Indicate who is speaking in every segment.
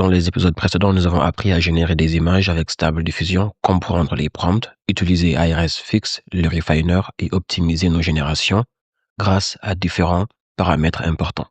Speaker 1: Dans les épisodes précédents, nous avons appris à générer des images avec Stable Diffusion, comprendre les prompts, utiliser IRS-Fix, le refiner et optimiser nos générations grâce à différents paramètres importants.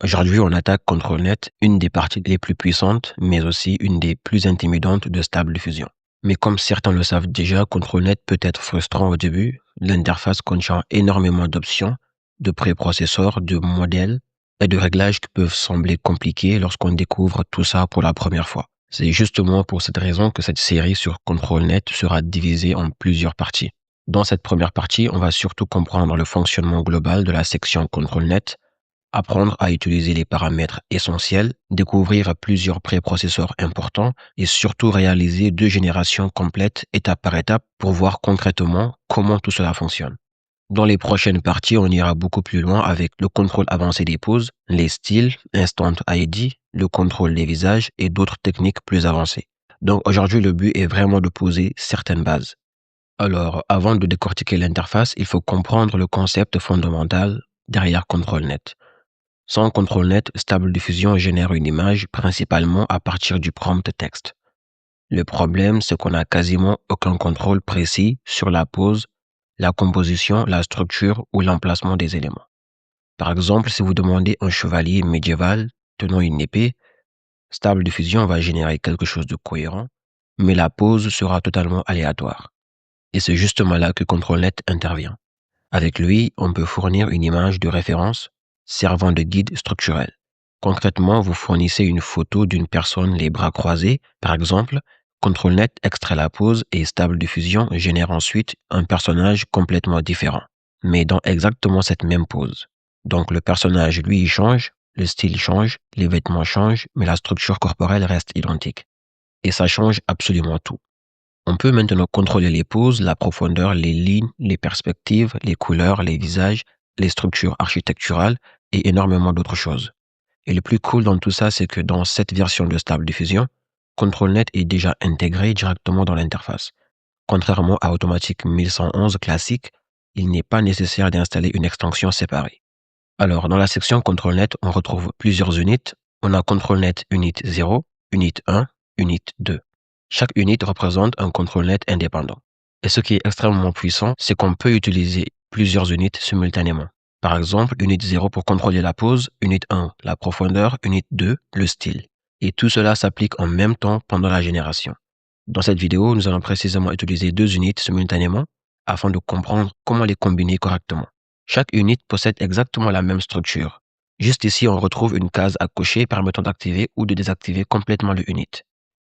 Speaker 1: Aujourd'hui, on attaque ControlNet, une des parties les plus puissantes, mais aussi une des plus intimidantes de Stable Diffusion. Mais comme certains le savent déjà, ControlNet peut être frustrant au début. L'interface contient énormément d'options, de préprocesseurs, de modèles et de réglages qui peuvent sembler compliqués lorsqu'on découvre tout ça pour la première fois. C'est justement pour cette raison que cette série sur ControlNet sera divisée en plusieurs parties. Dans cette première partie, on va surtout comprendre le fonctionnement global de la section ControlNet, apprendre à utiliser les paramètres essentiels, découvrir plusieurs préprocesseurs importants et surtout réaliser 2 générations complètes étape par étape pour voir concrètement comment tout cela fonctionne. Dans les prochaines parties, on ira beaucoup plus loin avec le contrôle avancé des poses, les styles, Instant ID, le contrôle des visages et d'autres techniques plus avancées. Donc aujourd'hui, le but est vraiment de poser certaines bases. Alors, avant de décortiquer l'interface, il faut comprendre le concept fondamental derrière ControlNet. Sans ControlNet, Stable Diffusion génère une image principalement à partir du prompt texte. Le problème, c'est qu'on n'a quasiment aucun contrôle précis sur la pose, la composition, la structure ou l'emplacement des éléments. Par exemple, si vous demandez un chevalier médiéval tenant une épée, Stable Diffusion va générer quelque chose de cohérent, mais la pose sera totalement aléatoire. Et c'est justement là que ControlNet intervient. Avec lui, on peut fournir une image de référence servant de guide structurel. Concrètement, vous fournissez une photo d'une personne les bras croisés, par exemple. ControlNet extrait la pose et Stable Diffusion génère ensuite un personnage complètement différent, mais dans exactement cette même pose. Donc le personnage, lui, il change, le style change, les vêtements changent, mais la structure corporelle reste identique. Et ça change absolument tout. On peut maintenant contrôler les poses, la profondeur, les lignes, les perspectives, les couleurs, les visages, les structures architecturales et énormément d'autres choses. Et le plus cool dans tout ça, c'est que dans cette version de Stable Diffusion, ControlNet est déjà intégré directement dans l'interface. Contrairement à Automatic 1111 classique, il n'est pas nécessaire d'installer une extension séparée. Alors, dans la section ControlNet, on retrouve plusieurs unités. On a ControlNet Unit 0, Unit 1, Unit 2. Chaque unité représente un ControlNet indépendant. Et ce qui est extrêmement puissant, c'est qu'on peut utiliser plusieurs unités simultanément. Par exemple, Unit 0 pour contrôler la pose, Unit 1 la profondeur, Unit 2 le style. Et tout cela s'applique en même temps pendant la génération. Dans cette vidéo, nous allons précisément utiliser 2 unités simultanément afin de comprendre comment les combiner correctement. Chaque unité possède exactement la même structure. Juste ici, on retrouve une case à cocher permettant d'activer ou de désactiver complètement le unit.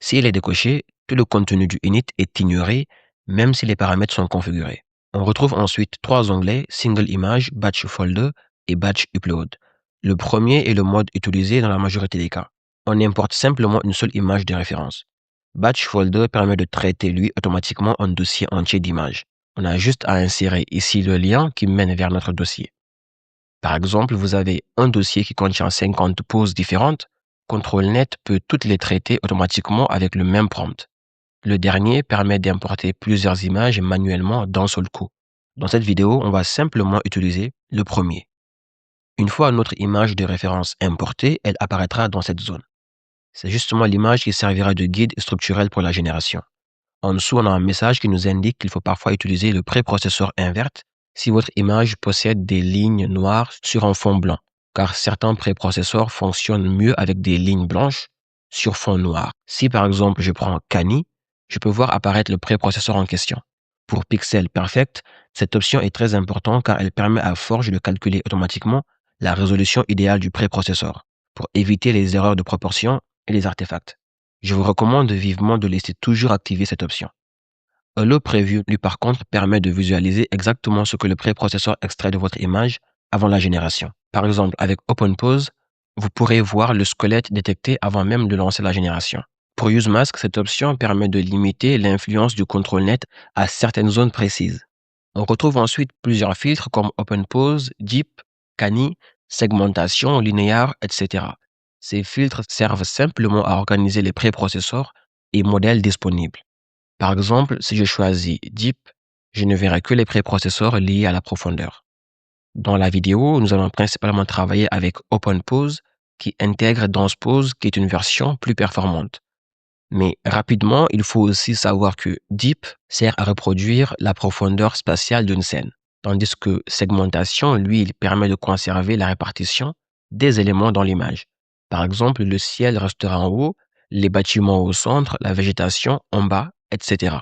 Speaker 1: Si elle est décochée, tout le contenu du unit est ignoré, même si les paramètres sont configurés. On retrouve ensuite 3 onglets, Single Image, Batch Folder et Batch Upload. Le premier est le mode utilisé dans la majorité des cas. On importe simplement une seule image de référence. Batch Folder permet de traiter, lui, automatiquement un dossier entier d'images. On a juste à insérer ici le lien qui mène vers notre dossier. Par exemple, vous avez un dossier qui contient 50 poses différentes. ControlNet peut toutes les traiter automatiquement avec le même prompt. Le dernier permet d'importer plusieurs images manuellement d'un seul coup. Dans cette vidéo, on va simplement utiliser le premier. Une fois notre image de référence importée, elle apparaîtra dans cette zone. C'est justement l'image qui servira de guide structurel pour la génération. En dessous, on a un message qui nous indique qu'il faut parfois utiliser le préprocesseur invert si votre image possède des lignes noires sur un fond blanc, car certains préprocesseurs fonctionnent mieux avec des lignes blanches sur fond noir. Si par exemple je prends Kani, je peux voir apparaître le préprocesseur en question. Pour Pixel Perfect, cette option est très importante car elle permet à Forge de calculer automatiquement la résolution idéale du préprocesseur pour éviter les erreurs de proportion et les artefacts. Je vous recommande vivement de laisser toujours activer cette option. Allow Preview, lui par contre, permet de visualiser exactement ce que le préprocesseur extrait de votre image avant la génération. Par exemple, avec OpenPose, vous pourrez voir le squelette détecté avant même de lancer la génération. Pour UseMask, cette option permet de limiter l'influence du ControlNet à certaines zones précises. On retrouve ensuite plusieurs filtres comme OpenPose, Deep, Kani, segmentation, linéaire, etc. Ces filtres servent simplement à organiser les préprocesseurs et modèles disponibles. Par exemple, si je choisis Deep, je ne verrai que les préprocesseurs liés à la profondeur. Dans la vidéo, nous allons principalement travailler avec OpenPose qui intègre Dancepose, qui est une version plus performante. Mais rapidement, il faut aussi savoir que Deep sert à reproduire la profondeur spatiale d'une scène, tandis que Segmentation, lui, il permet de conserver la répartition des éléments dans l'image. Par exemple, le ciel restera en haut, les bâtiments au centre, la végétation en bas, etc.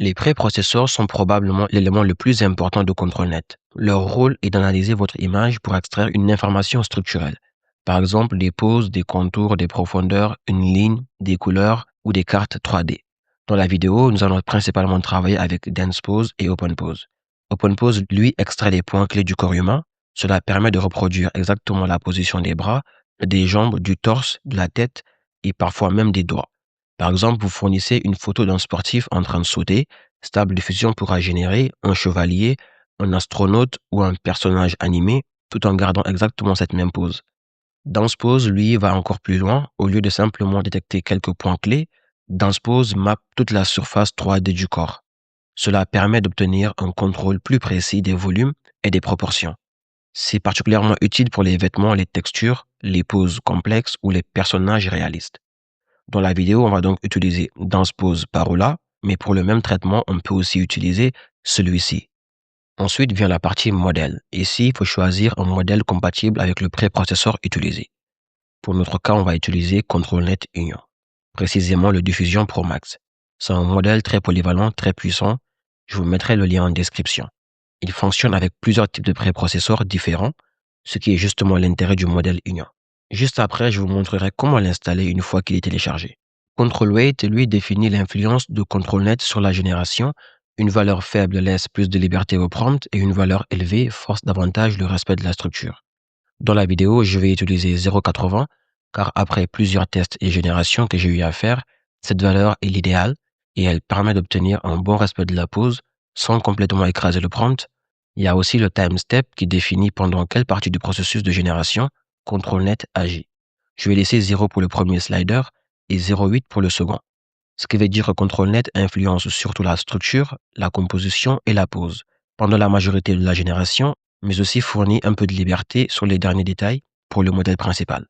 Speaker 1: Les préprocesseurs sont probablement l'élément le plus important de ControlNet. Leur rôle est d'analyser votre image pour extraire une information structurelle. Par exemple, des poses, des contours, des profondeurs, une ligne, des couleurs ou des cartes 3D. Dans la vidéo, nous allons principalement travailler avec DensePose et OpenPose. OpenPose, lui, extrait les points clés du corps humain. Cela permet de reproduire exactement la position des bras, des jambes, du torse, de la tête et parfois même des doigts. Par exemple, vous fournissez une photo d'un sportif en train de sauter. Stable Diffusion pourra générer un chevalier, un astronaute ou un personnage animé tout en gardant exactement cette même pose. Dancepose, lui, va encore plus loin. Au lieu de simplement détecter quelques points clés, Dancepose mappe toute la surface 3D du corps. Cela permet d'obtenir un contrôle plus précis des volumes et des proportions. C'est particulièrement utile pour les vêtements, les textures, les poses complexes ou les personnages réalistes. Dans la vidéo, on va donc utiliser Dancepose Parola, mais pour le même traitement, on peut aussi utiliser celui-ci. Ensuite vient la partie modèle. Ici, il faut choisir un modèle compatible avec le préprocesseur utilisé. Pour notre cas, on va utiliser ControlNet Union, précisément le Diffusion Pro Max. C'est un modèle très polyvalent, très puissant. Je vous mettrai le lien en description. Il fonctionne avec plusieurs types de préprocesseurs différents, ce qui est justement l'intérêt du modèle Union. Juste après, je vous montrerai comment l'installer une fois qu'il est téléchargé. ControlWeight, lui, définit l'influence de ControlNet sur la génération. Une valeur faible laisse plus de liberté au prompt et une valeur élevée force davantage le respect de la structure. Dans la vidéo, je vais utiliser 0,80 car après plusieurs tests et générations que j'ai eu à faire, cette valeur est l'idéal et elle permet d'obtenir un bon respect de la pose sans complètement écraser le prompt. Il y a aussi le time step qui définit pendant quelle partie du processus de génération ControlNet agit. Je vais laisser 0 pour le premier slider et 0,8 pour le second. Ce qui veut dire que ControlNet influence surtout la structure, la composition et la pose pendant la majorité de la génération, mais aussi fournit un peu de liberté sur les derniers détails pour le modèle principal.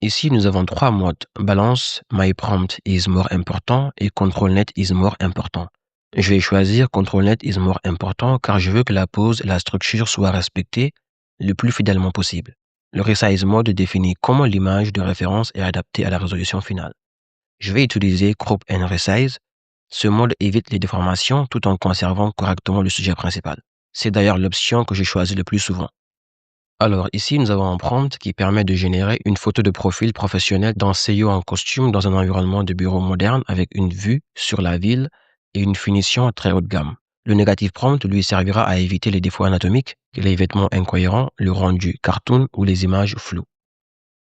Speaker 1: Ici, nous avons trois modes: Balance, MyPrompt is more important et ControlNet is more important. Je vais choisir ControlNet is more important car je veux que la pose et la structure soient respectées le plus fidèlement possible. Le Resize Mode définit comment l'image de référence est adaptée à la résolution finale. Je vais utiliser Crop and Resize. Ce mode évite les déformations tout en conservant correctement le sujet principal. C'est d'ailleurs l'option que je choisis le plus souvent. Alors ici, nous avons un prompt qui permet de générer une photo de profil professionnel d'un CEO en costume dans un environnement de bureau moderne avec une vue sur la ville et une finition très haut de gamme. Le négatif prompt lui servira à éviter les défauts anatomiques, les vêtements incohérents, le rendu cartoon ou les images floues.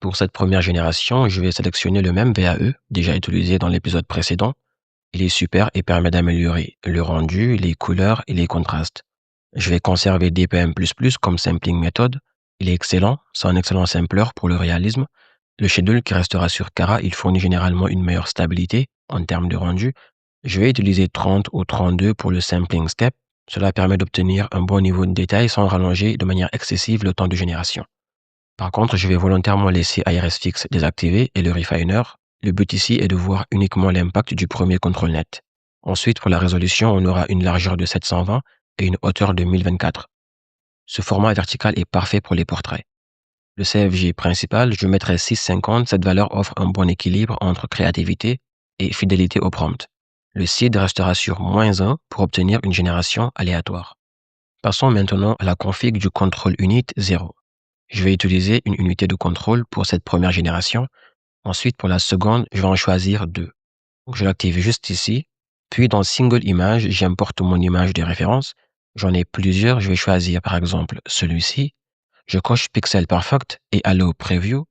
Speaker 1: Pour cette première génération, je vais sélectionner le même VAE, déjà utilisé dans l'épisode précédent. Il est super et permet d'améliorer le rendu, les couleurs et les contrastes. Je vais conserver DPM++ comme sampling méthode. Il est excellent, c'est un excellent sampler pour le réalisme. Le schedule qui restera sur Cara, il fournit généralement une meilleure stabilité en termes de rendu. Je vais utiliser 30 ou 32 pour le sampling step. Cela permet d'obtenir un bon niveau de détail sans rallonger de manière excessive le temps de génération. Par contre, je vais volontairement laisser IRSFix désactivé et le refiner. Le but ici est de voir uniquement l'impact du premier ControlNet. Ensuite, pour la résolution, on aura une largeur de 720 et une hauteur de 1024. Ce format vertical est parfait pour les portraits. Le CFJ principal, je mettrai 650. Cette valeur offre un bon équilibre entre créativité et fidélité au prompt. Le SID restera sur -1 pour obtenir une génération aléatoire. Passons maintenant à la config du Control Unit 0. Je vais utiliser une unité de contrôle pour cette première génération. Ensuite, pour la seconde, je vais en choisir 2. Donc, je l'active juste ici. Puis, dans Single Image, j'importe mon image de référence. J'en ai plusieurs. Je vais choisir, par exemple, celui-ci. Je coche Pixel Perfect et Allow Preview.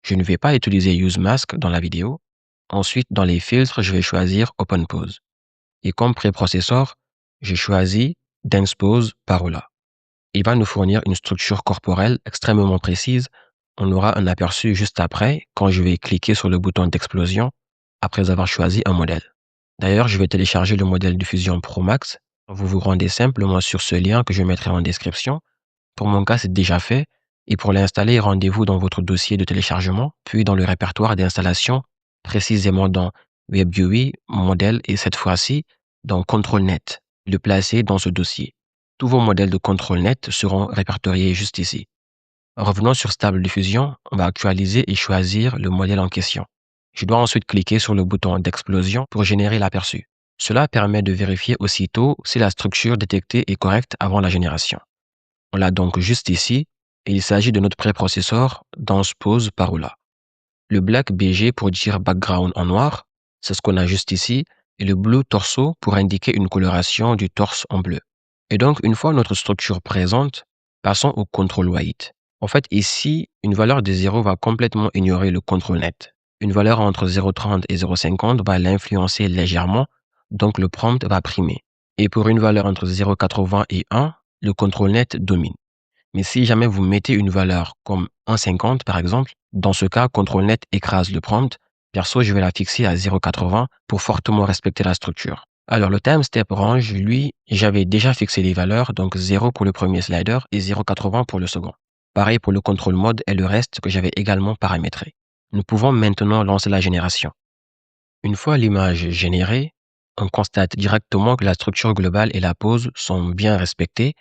Speaker 1: Je ne vais pas utiliser Use Mask dans la vidéo. Ensuite, dans les filtres, je vais choisir Open Pose. Et comme préprocesseur, j'ai choisi DensePose Parola. Il va nous fournir une structure corporelle extrêmement précise. On aura un aperçu juste après quand je vais cliquer sur le bouton d'explosion après avoir choisi un modèle. D'ailleurs, je vais télécharger le modèle Diffusion Pro Max. Vous vous rendez simplement sur ce lien que je mettrai en description. Pour mon cas, c'est déjà fait Et pour l'installer, rendez-vous dans votre dossier de téléchargement, puis dans le répertoire d'installation, précisément dans WebGUI, modèle et cette fois-ci dans ControlNet, le placer dans ce dossier. Tous vos modèles de ControlNet seront répertoriés juste ici. Revenons sur Stable Diffusion, on va actualiser et choisir le modèle en question. Je dois ensuite cliquer sur le bouton d'explosion pour générer l'aperçu. Cela permet de vérifier aussitôt si la structure détectée est correcte avant la génération. On l'a donc juste ici, et il s'agit de notre préprocesseur Dancepose Parula. Le Black BG pour dire background en noir, c'est ce qu'on a juste ici, et le Blue Torso pour indiquer une coloration du torse en bleu. Et donc, une fois notre structure présente, passons au contrôle white. En fait, ici, une valeur de 0 va complètement ignorer le contrôle net. Une valeur entre 0,30 et 0,50 va l'influencer légèrement, donc le prompt va primer. Et pour une valeur entre 0,80 et 1, le contrôle net domine. Mais si jamais vous mettez une valeur comme 1,50 par exemple, dans ce cas, CTRL-NET écrase le prompt. Perso, je vais la fixer à 0,80 pour fortement respecter la structure. Alors, le timestep range, lui, j'avais déjà fixé les valeurs, donc 0 pour le premier slider et 0,80 pour le second. Pareil pour le contrôle mode et le reste que j'avais également paramétré. Nous pouvons maintenant lancer la génération. Une fois l'image générée, on constate directement que la structure globale et la pose sont bien respectées,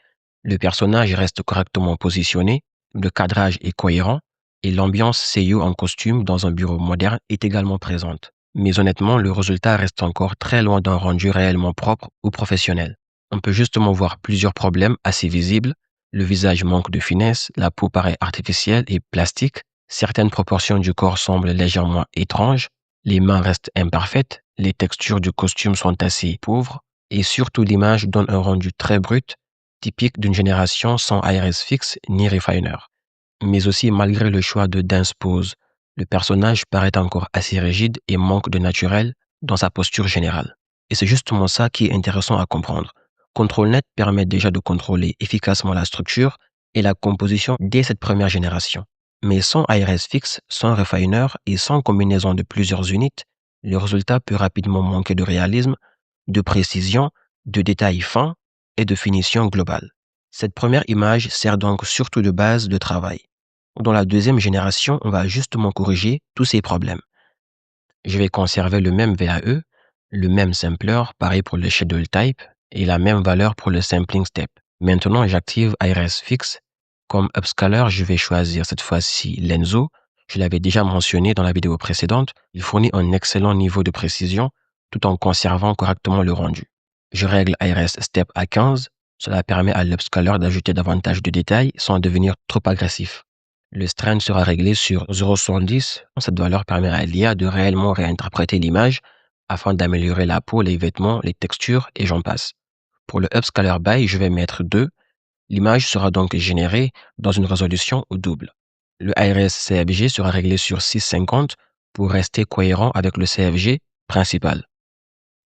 Speaker 1: le personnage reste correctement positionné, le cadrage est cohérent et l'ambiance CEO en costume dans un bureau moderne est également présente. Mais honnêtement, le résultat reste encore très loin d'un rendu réellement propre ou professionnel. On peut justement voir plusieurs problèmes assez visibles. Le visage manque de finesse, la peau paraît artificielle et plastique, certaines proportions du corps semblent légèrement étranges, les mains restent imparfaites, les textures du costume sont assez pauvres et surtout l'image donne un rendu très brut, typique d'une génération sans IRS fixe ni refiner. Mais aussi malgré le choix de dense pose, le personnage paraît encore assez rigide et manque de naturel dans sa posture générale. Et c'est justement ça qui est intéressant à comprendre. ControlNet permet déjà de contrôler efficacement la structure et la composition dès cette première génération. Mais sans IRS fixe, sans refiner et sans combinaison de plusieurs unités, le résultat peut rapidement manquer de réalisme, de précision, de détails fins et de finition globale. Cette première image sert donc surtout de base de travail. Dans la deuxième génération, on va justement corriger tous ces problèmes. Je vais conserver le même VAE, le même sampler, pareil pour le schedule type, et la même valeur pour le sampling step. Maintenant, j'active IRS Fix. Comme upscaler, je vais choisir cette fois-ci l'Enzo. Je l'avais déjà mentionné dans la vidéo précédente. Il fournit un excellent niveau de précision tout en conservant correctement le rendu. Je règle IRS Step à 15. Cela permet à l'upscaler d'ajouter davantage de détails sans devenir trop agressif. Le strand sera réglé sur 0,70. Cette valeur permet à l'IA de réellement réinterpréter l'image afin d'améliorer la peau, les vêtements, les textures et j'en passe. Pour le upscaler by, je vais mettre 2. L'image sera donc générée dans une résolution au double. Le IRS CFG sera réglé sur 650 pour rester cohérent avec le CFG principal.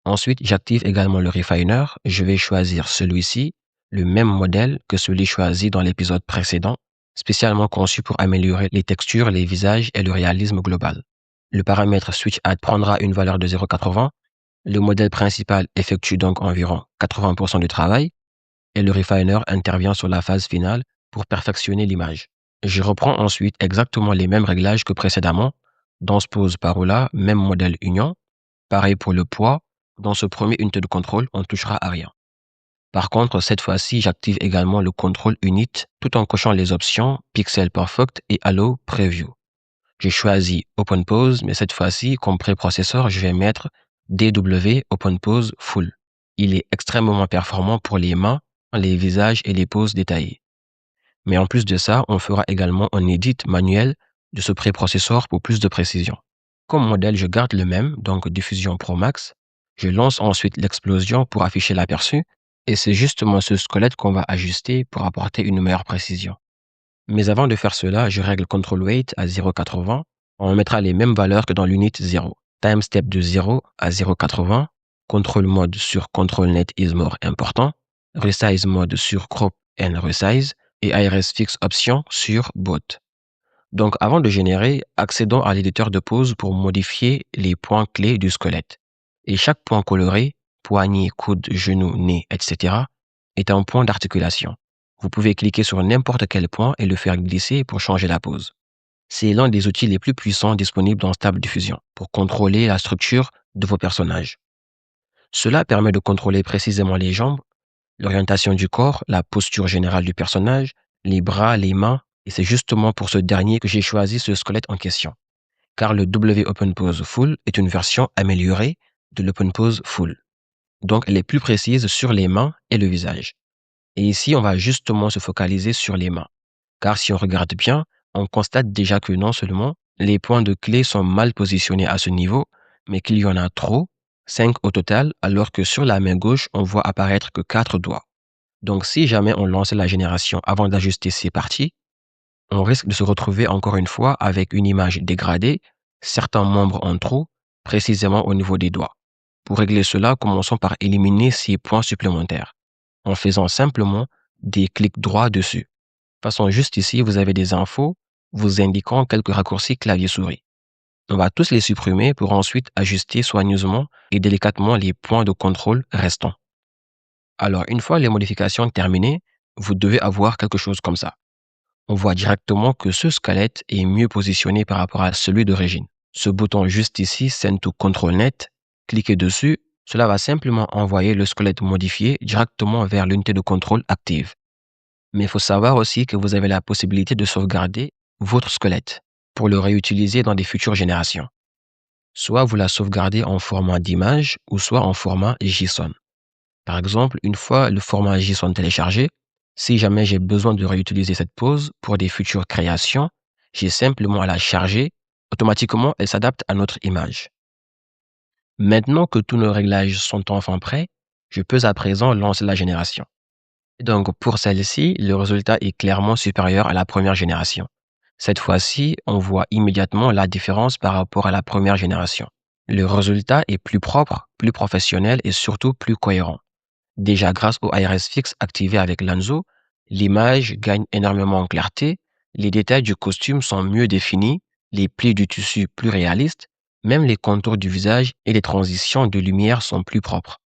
Speaker 1: Ensuite, j'active également le refiner. Je vais choisir celui-ci, le même modèle que celui choisi dans l'épisode précédent, spécialement conçu pour améliorer les textures, les visages et le réalisme global. Le paramètre switch add prendra une valeur de 0,80. Le modèle principal effectue donc environ 80% du travail et le refiner intervient sur la phase finale pour perfectionner l'image. Je reprends ensuite exactement les mêmes réglages que précédemment. Dans ce pose parola, même modèle union. Pareil pour le poids. Dans ce premier unité de contrôle, on ne touchera à rien. Par contre, cette fois-ci, j'active également le contrôle unit tout en cochant les options Pixel Perfect et Allow Preview. J'ai choisi Open Pose, mais cette fois-ci, comme préprocesseur, je vais mettre DW Open Pose Full. Il est extrêmement performant pour les mains, les visages et les poses détaillées. Mais en plus de ça, on fera également un edit manuel de ce préprocesseur pour plus de précision. Comme modèle, je garde le même, donc Diffusion Pro Max. Je lance ensuite l'explosion pour afficher l'aperçu et c'est justement ce squelette qu'on va ajuster pour apporter une meilleure précision. Mais avant de faire cela, je règle Control Weight à 0,80. On mettra les mêmes valeurs que dans l'unit 0. Time step de 0 à 0,80. Control mode sur Control Net is more important. Resize mode sur Crop and Resize. Et IRS Fix option sur Bot. Donc avant de générer, accédons à l'éditeur de pose pour modifier les points clés du squelette. Et chaque point coloré, poignet, coude, genou, nez, etc., est un point d'articulation. Vous pouvez cliquer sur n'importe quel point et le faire glisser pour changer la pose. C'est l'un des outils les plus puissants disponibles dans Stable Diffusion pour contrôler la structure de vos personnages. Cela permet de contrôler précisément les jambes, l'orientation du corps, la posture générale du personnage, les bras, les mains, et c'est justement pour ce dernier que j'ai choisi ce squelette en question, car le W Open Pose Full est une version améliorée de l'Open Pose Full. Donc, elle est plus précise sur les mains et le visage. Et ici, on va justement se focaliser sur les mains, car si on regarde bien, on constate déjà que non seulement les points de clé sont mal positionnés à ce niveau, mais qu'il y en a trop, 5 au total, alors que sur la main gauche, on voit apparaître que 4 doigts. Donc, si jamais on lançait la génération avant d'ajuster ces parties, on risque de se retrouver encore une fois avec une image dégradée, certains membres en trop, précisément au niveau des doigts. Pour régler cela, commençons par éliminer ces points supplémentaires, en faisant simplement des clics droits dessus. Passons juste ici, vous avez des infos vous indiquant quelques raccourcis clavier-souris. On va tous les supprimer pour ensuite ajuster soigneusement et délicatement les points de contrôle restants. Alors, une fois les modifications terminées, vous devez avoir quelque chose comme ça. On voit directement que ce squelette est mieux positionné par rapport à celui d'origine. Ce bouton juste ici, Send to Control Net, cliquez dessus, cela va simplement envoyer le squelette modifié directement vers l'unité de contrôle active. Mais il faut savoir aussi que vous avez la possibilité de sauvegarder votre squelette pour le réutiliser dans des futures générations. Soit vous la sauvegardez en format d'image ou soit en format JSON. Par exemple, une fois le format JSON téléchargé, si jamais j'ai besoin de réutiliser cette pose pour des futures créations, j'ai simplement à la charger, automatiquement elle s'adapte à notre image. Maintenant que tous nos réglages sont enfin prêts, je peux à présent lancer la génération. Donc pour celle-ci, le résultat est clairement supérieur à la première génération. Cette fois-ci, on voit immédiatement la différence par rapport à la première génération. Le résultat est plus propre, plus professionnel et surtout plus cohérent. Déjà grâce au IRS fixe activé avec Lanzo, l'image gagne énormément en clarté, les détails du costume sont mieux définis, les plis du tissu plus réalistes, même les contours du visage et les transitions de lumière sont plus propres.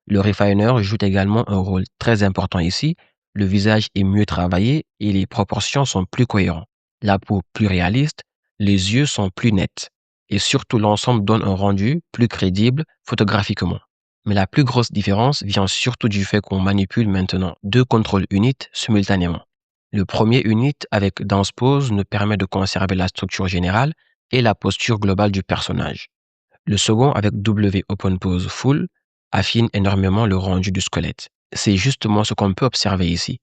Speaker 1: Le refiner joue également un rôle très important ici. Le visage est mieux travaillé et les proportions sont plus cohérentes. La peau plus réaliste, les yeux sont plus nets. Et surtout, l'ensemble donne un rendu plus crédible photographiquement. Mais la plus grosse différence vient surtout du fait qu'on manipule maintenant 2 contrôles units simultanément. Le premier unit avec Dance Pose nous permet de conserver la structure générale et la posture globale du personnage. Le second avec W Open Pose Full affine énormément le rendu du squelette. C'est justement ce qu'on peut observer ici.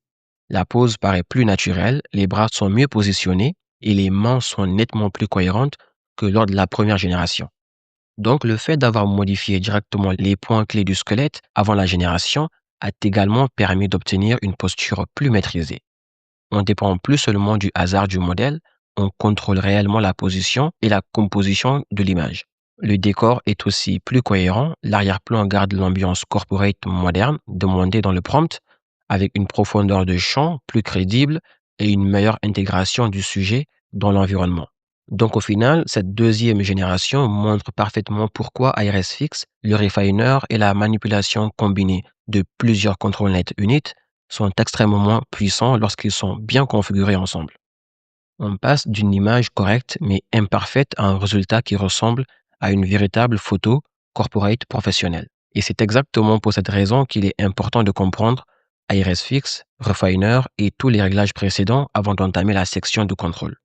Speaker 1: La pose paraît plus naturelle, les bras sont mieux positionnés et les mains sont nettement plus cohérentes que lors de la première génération. Donc le fait d'avoir modifié directement les points clés du squelette avant la génération a également permis d'obtenir une posture plus maîtrisée. On ne dépend plus seulement du hasard du modèle, on contrôle réellement la position et la composition de l'image. Le décor est aussi plus cohérent, l'arrière-plan garde l'ambiance corporate moderne demandée dans le prompt, avec une profondeur de champ plus crédible et une meilleure intégration du sujet dans l'environnement. Donc au final, cette deuxième génération montre parfaitement pourquoi IRSFix, le refiner et la manipulation combinée de plusieurs control net units sont extrêmement puissants lorsqu'ils sont bien configurés ensemble. On passe d'une image correcte mais imparfaite à un résultat qui ressemble à une véritable photo corporate professionnelle. Et c'est exactement pour cette raison qu'il est important de comprendre IRSFix, Refiner et tous les réglages précédents avant d'entamer la section de contrôle.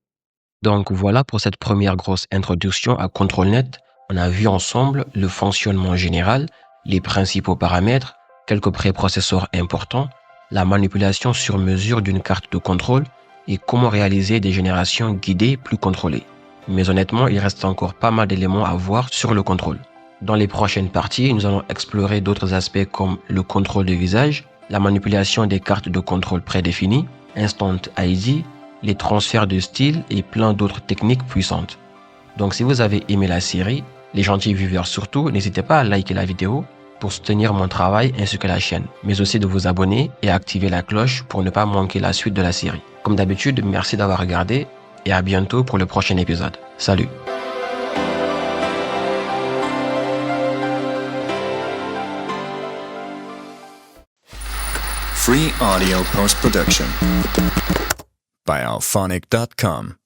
Speaker 1: Donc voilà pour cette première grosse introduction à ControlNet. On a vu ensemble le fonctionnement général, les principaux paramètres, quelques préprocesseurs importants, la manipulation sur mesure d'une carte de contrôle et comment réaliser des générations guidées plus contrôlées. Mais honnêtement, il reste encore pas mal d'éléments à voir sur le contrôle. Dans les prochaines parties, nous allons explorer d'autres aspects comme le contrôle de visage, la manipulation des cartes de contrôle prédéfinies, Instant ID, les transferts de style et plein d'autres techniques puissantes. Donc si vous avez aimé la série, les gentils viewers surtout, n'hésitez pas à liker la vidéo pour soutenir mon travail ainsi que la chaîne, mais aussi de vous abonner et activer la cloche pour ne pas manquer la suite de la série. Comme d'habitude, merci d'avoir regardé et à bientôt pour le prochain épisode. Salut!
Speaker 2: Free audio post-production by alphonic.com.